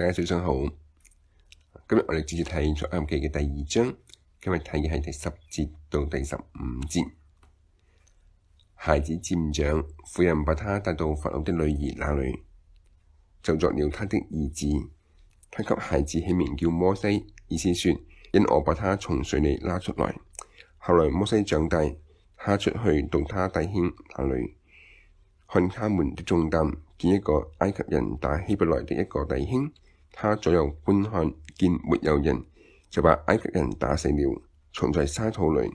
大家早上好，今日我哋接住睇出埃及記嘅第2章，今日睇嘅係第10節到第15節。孩子漸長，婦人把他帶到法老的女兒那裡，就作了他的兒子。他給孩子起名叫摩西，意思說，因我把他從水裡拉出來。後來摩西長大，他出去到他弟兄那裡，看他們的重擔，見一個埃及人打希伯來的一個弟兄，他左右觀看，見沒有人，就把埃及人打死了，藏在沙土裡。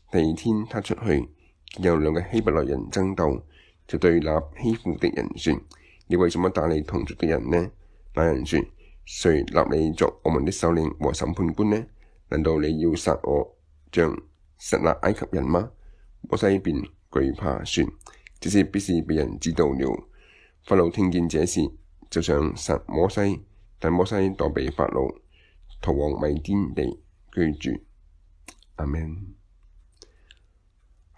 第二天他出去，見有兩個希伯來人爭鬥，就對那欺負的人說：你為什麼打你同族的人呢？那人說：誰立你作我們的首領和審判官呢？難道你要殺我，像殺那埃及人嗎？摩西便懼怕說：這事必是被人知道了。法老聽見這事，就想殺摩西，但摩西躲避法老，逃往米甸地居住。阿們。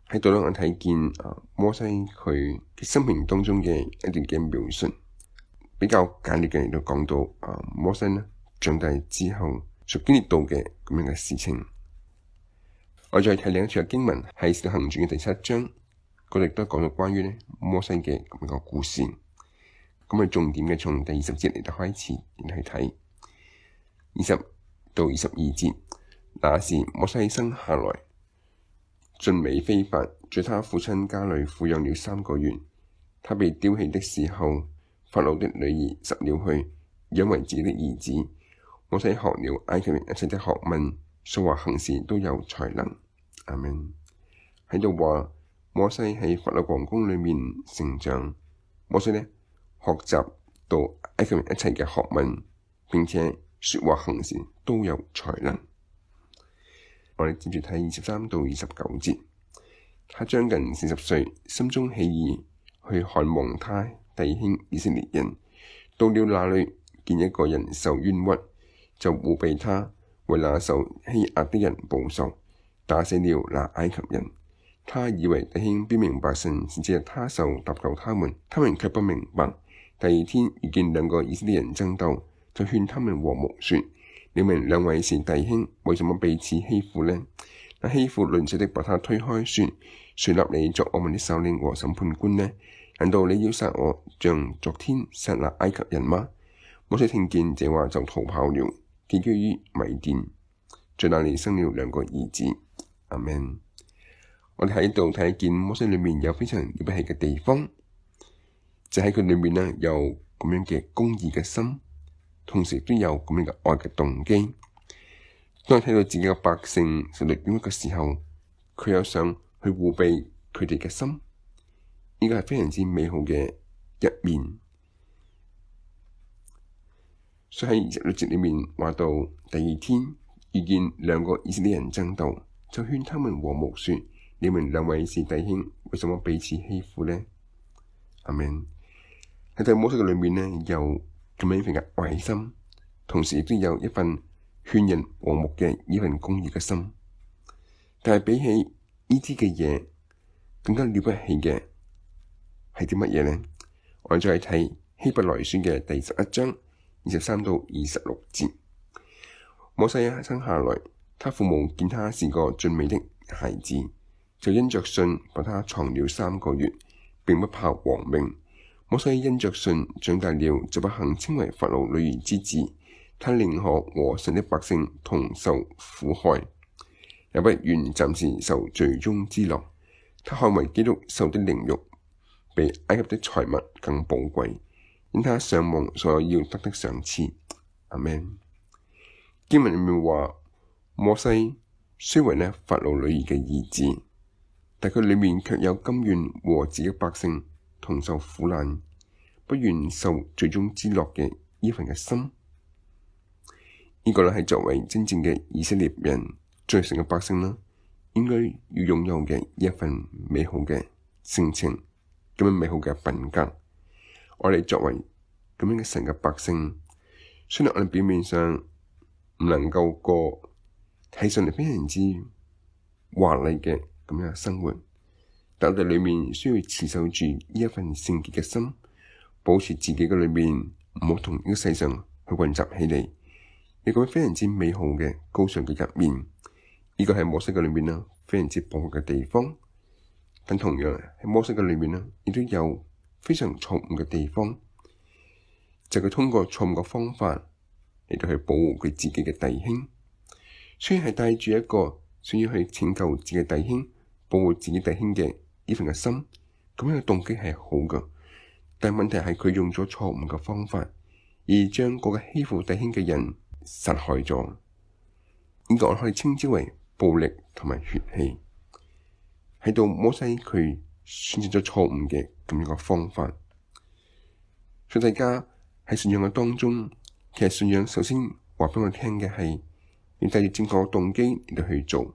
喺度我睇見摩西佢嘅生命當中嘅一段嘅描述，比較簡略嘅嚟到講到摩西呢長大之後所經歷到嘅咁樣嘅事情。我再睇另一處嘅經文，係《使徒行傳》嘅第7章，嗰度亦都講到關於呢摩西嘅咁樣個故事。咁重點嘅從第20節嚟到開始嚟去睇，20到22節。那時摩西生下來，俊美非凡，在他父親家裡撫養了3個月。他被丟棄的時候，法老的女兒拾了去，養為自己的兒子。摩西學了埃及人一切的學問，說話行事都有才能。阿們。喺度話摩西喺法老皇宮裡面成長，摩西呢學習到埃及人一切嘅學問，並且說話行事都有才能。我哋接住睇23到29節。他將近40歲，心中起意去看望他弟兄以色列人。到了那裡，見一個人受冤屈，就護庇他，為那受欺壓的人報仇，打死了那埃及人。他以為弟兄必明白神是借他手搭救他們，他們卻不明白。第二天遇見兩個以色列人爭鬥，就勸他們和睦說：你們兩位是弟兄，為什麼彼此欺負呢？那欺負鄰舍的把他推開，說：誰立你作我們的首領和審判官呢？難道你要殺我，像昨天殺那埃及人嗎？摩西聽見這話就逃跑了，寄居於米甸，在那裡生了2個兒子。阿們。我哋喺度睇見摩西裏面有非常了不起嘅地方，就喺佢裏面呢有咁樣嘅公義嘅心，同時都有咁樣嘅愛嘅動機。當佢睇到自己嘅百姓受到冤屈嘅時候，佢又想去護庇佢哋嘅心，呢個係非常之美好嘅一面。所以喺26節裏面話到，第二天遇見2個以色列人爭鬥，就勸他們和睦說：你們兩位是弟兄，為什麼彼此欺負呢？阿們。喺對摩西嘅裏面呢，有咁樣一份嘅愛心，同時亦都有一份勸人和睦嘅呢份公義嘅心。但係比起呢啲嘅嘢，更加了不起嘅係啲乜嘢呢？我哋再睇希伯來書嘅第11章23到26節。摩西生下來，他父母見他是個俊美的孩子，就因着信把他藏了3個月，並不怕王命。摩西因着信長大了，就不幸稱為法老女兒之子。他寧可和神的百姓同受苦害，也不願暫時受罪中之樂。他看為基督受的凌辱，比埃及的財物更寶貴，因他想望所有要得的賞賜。阿們。經文裏面話，摩西雖為法老女兒嘅兒子，但佢裏面卻有甘願和自己百姓同受苦難，不願受罪中之樂嘅呢份嘅心。呢個係作為真正嘅以色列人，作為神嘅百姓啦，應該要擁有嘅一份美好嘅性情，咁樣美好嘅品格。我哋作為咁樣嘅神嘅百姓，雖然我哋表面上唔能夠過睇上嚟非常之華麗嘅咁樣嘅生活，但我哋裏面需要持守住呢一份聖潔嘅心，保持自己嘅裏面唔好同呢個世上去混雜起嚟，有個非常之美好嘅高尚嘅一面。呢個喺摩西嘅裏面啦，非常之寶貴嘅地方。但同樣喺摩西嘅裏面啦，亦都有非常錯誤嘅地方，就係佢通過錯誤嘅方法嚟到去保護佢自己嘅弟兄。雖然係帶住一個想要去拯救自己嘅弟兄、保護自己弟兄嘅呢份嘅心，咁樣嘅動機係好嘅。但係問題係佢用咗錯誤嘅方法，而將嗰個欺負弟兄嘅人殺害咗。呢個我可以稱之為暴力同埋血氣。喺度摩西佢選擇咗錯誤嘅咁樣嘅方法。所以大家喺信仰嘅當中，其實信仰首先話俾我聽嘅係要帶住正確嘅動機嚟到去做，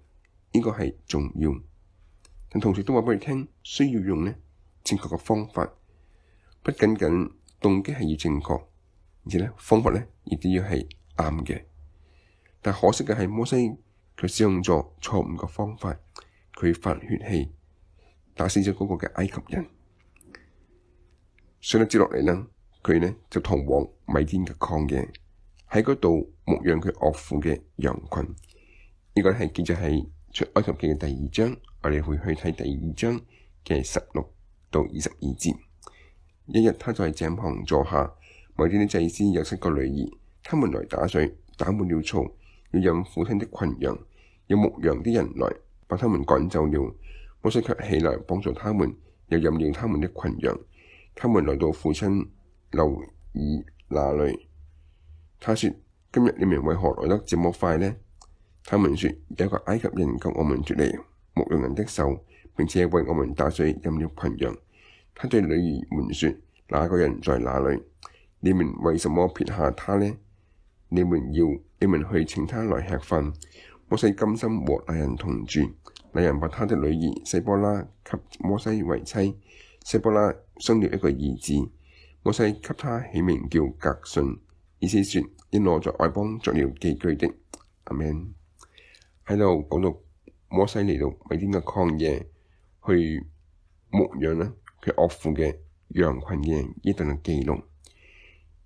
呢個係重要。但同時都話俾你聽，需要用正確嘅方法，不僅僅動機係要正確，而且方法亦都要係啱嘅。但可惜嘅係摩西佢使用咗錯誤嘅方法。佢發血氣，打死咗嗰個嘅埃及人。上一節落嚟呢，佢就逃往米甸嘅曠野，喺嗰度牧養佢岳父嘅羊群。呢個係記載喺出埃及記嘅第2章，我哋會去睇第2章嘅16到22節。一日，他在井旁坐下，米甸的祭司有7個女兒，他們來打水，打滿了槽，要飲父親的群羊。有牧羊的人來，把他們趕走了。摩西卻起來幫助他們，又飲了他們的群羊。他們來到父親流珥那裏，他說：今日你們為何來得這麼快呢？他們說：有一個埃及人救我們脫離牧羊人的手，並且為我們打水飲了群羊。他對女兒們說：那個人在哪裏？你們為什麼撇下他呢？你們去請他來吃飯。摩西甘心和那人同住。那人把他的女兒西波拉給摩西為妻。西波拉生了一個兒子，摩西給他起名叫革舜，意思說因我在外邦作了寄居的。阿們。喺度講到摩西嚟到米甸嘅曠野去牧養佢岳父嘅羊群嘅一段嘅記錄，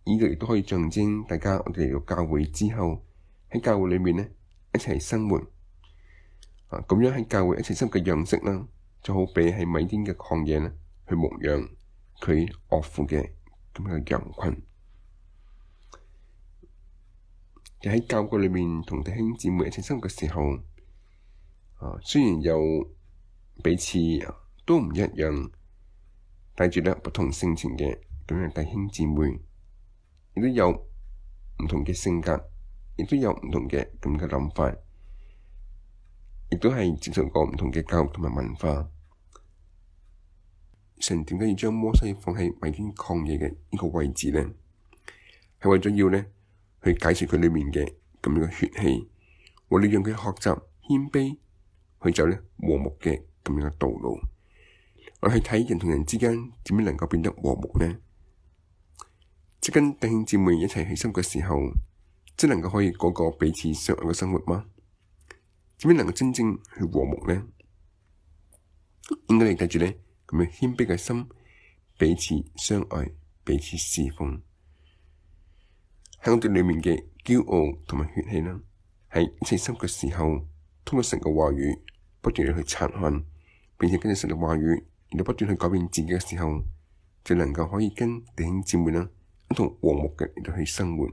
呢度亦都可以象徵大家我哋嚟到教會之後喺教會裏面一齊生活咁樣喺教會一齊生活嘅樣式啦，就好比喺米甸嘅曠野去牧養佢岳父嘅咁樣嘅羊群。而喺教會裏面同弟兄姊妹一齊生活嘅時候，雖然有彼此都唔一樣，帶住不同性情嘅咁樣弟兄姊妹，亦都有唔同嘅性格，亦都有唔同嘅咁嘅諗法，亦都係接受過唔同嘅教育同埋文化。神點解要將摩西放喺米甸曠野嘅呢個位置呢？係為咗要去解釋佢裏面嘅咁樣嘅血氣，為了讓佢學習謙卑，去走和睦嘅咁樣嘅道路。我哋去睇人同人之間點樣能夠變得和睦呢？即跟弟兄姊妹一齊去生活嘅時候，即能夠可以嗰個彼此相愛嘅生活嗎？點樣能夠真正去和睦呢？應該你帶住咁樣謙卑嘅心，彼此相愛，彼此侍奉。喺我哋裏面嘅驕傲同埋血氣啦，喺一齊生活嘅時候，通過神嘅話語不斷地去察看，並且跟住神嘅話語，亦都不斷去改變自己嘅時候，就能夠可以跟弟兄姊妹一同和睦嘅嚟到去生活。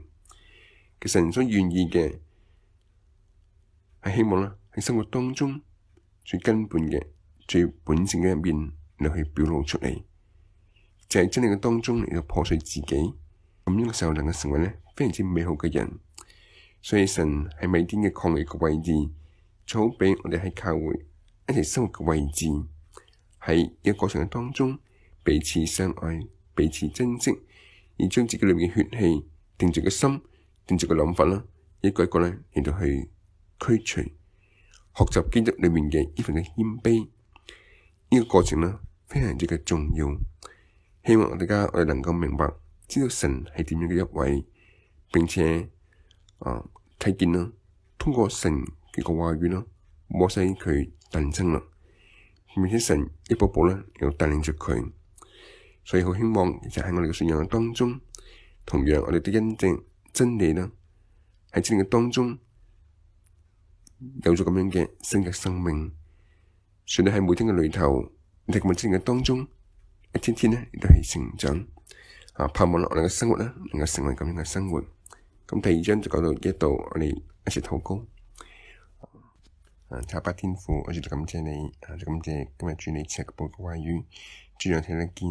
其實神所願意嘅係希望喺生活當中最根本嘅、最本性嘅一面嚟去表露出嚟，就係真正嘅當中嚟到破碎自己，咁樣嘅時候能夠成為非常之美好嘅人。所以神喺米甸嘅曠野嘅位置，就好比我哋喺教會一齊生活嘅位置，喺呢個過程嘅當中彼此相愛、彼此珍惜，而將自己裏面嘅血氣、定住嘅心、定住嘅諗法一個一個嚟到去驅除，學習基督裏面嘅呢份嘅謙卑。呢個過程非常之嘅重要。希望我哋能夠明白，知道神係點樣嘅一位，並且睇見通過神嘅個話語摩西佢誕生啦，並且神一步步又帶領住佢。所以好希望其實喺我哋嘅信仰當中，同樣我哋都因正真理啦，喺真理嘅當中有咗咁樣嘅新嘅生命。所以喺每天嘅裏頭，你哋咁嘅真理嘅當中，一天天咧亦都係成長。盼望我哋嘅生活咧能夠成為咁樣嘅生活。咁第二章就講到呢一度，我哋一齊禱告。阿爸天父，我哋就感謝你，就感謝今日主你賜嘅寶貴話語，主讓聽得見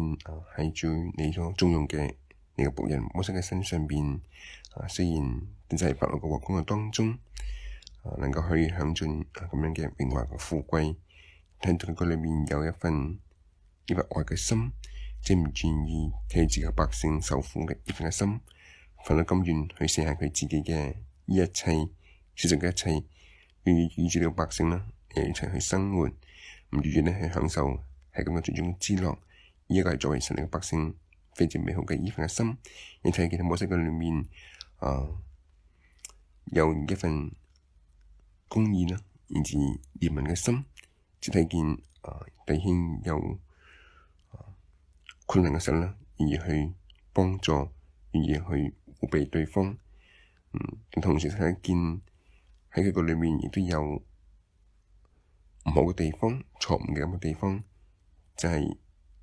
喺主你所重用嘅你嘅僕人摩西嘅身上邊。雖然就係法老嘅王宮嘅當中，能夠可以享盡咁樣嘅榮華嘅富貴，聽到佢裏面有一份呢份愛嘅心，即係唔願意睇自己嘅百姓受苦嘅呢份嘅心，奮到甘願去捨下佢自己嘅呢一切，世上嘅一切。願意與住呢個百姓啦，一齊去生活，唔願意咧去享受係咁嘅最終之樂。呢一個係作為神嘅百姓非常美好嘅呢份嘅心。你睇見喺摩西嘅裏面，有一份公義啦，以至憐憫嘅心，只睇見弟兄有困難嘅時候啦，願意去幫助，願意去護庇對方。同時睇見。喺佢個裏面亦都有唔好嘅地方、錯誤嘅咁嘅地方，就係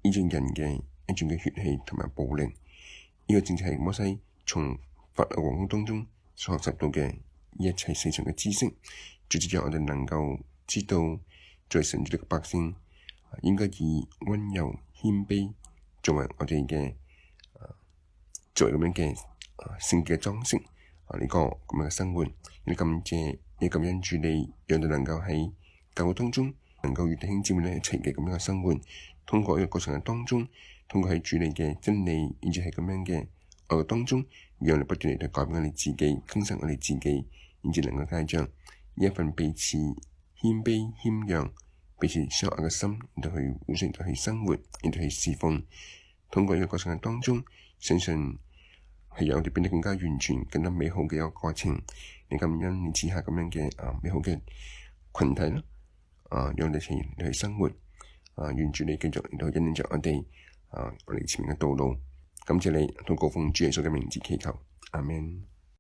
呢種人嘅一種嘅血氣同埋暴力。呢個正正係摩西從法老王宮當中所學習到嘅一切世上嘅知識，最主要我哋能夠知道，在神主嘅百姓應該以溫柔謙卑作為我哋嘅作為咁樣嘅聖潔嘅裝飾。呢個咁樣嘅生活，你感謝，你感恩主你，讓到能夠喺教會當中，能夠與弟兄姊妹一齊嘅咁樣嘅生活。通過呢個過程嘅當中，通過喺主你嘅真理，以至係咁樣嘅愛當中，讓你不斷嚟到改變我哋自己，更新我哋自己，以至能夠帶着一份彼此謙卑謙讓、彼此相愛嘅心，嚟到去互相嚟到去生活，嚟到去侍奉。通過呢個過程嘅當中，相信係讓我哋變得更加完全、更加美好嘅一個過程。你感恩你賜下咁樣嘅美好嘅群體啦，讓我哋一齊嚟去生活。願主你繼續嚟到引領着我哋我哋前面嘅道路。感謝你，禱告奉主耶穌嘅名字祈求，阿們。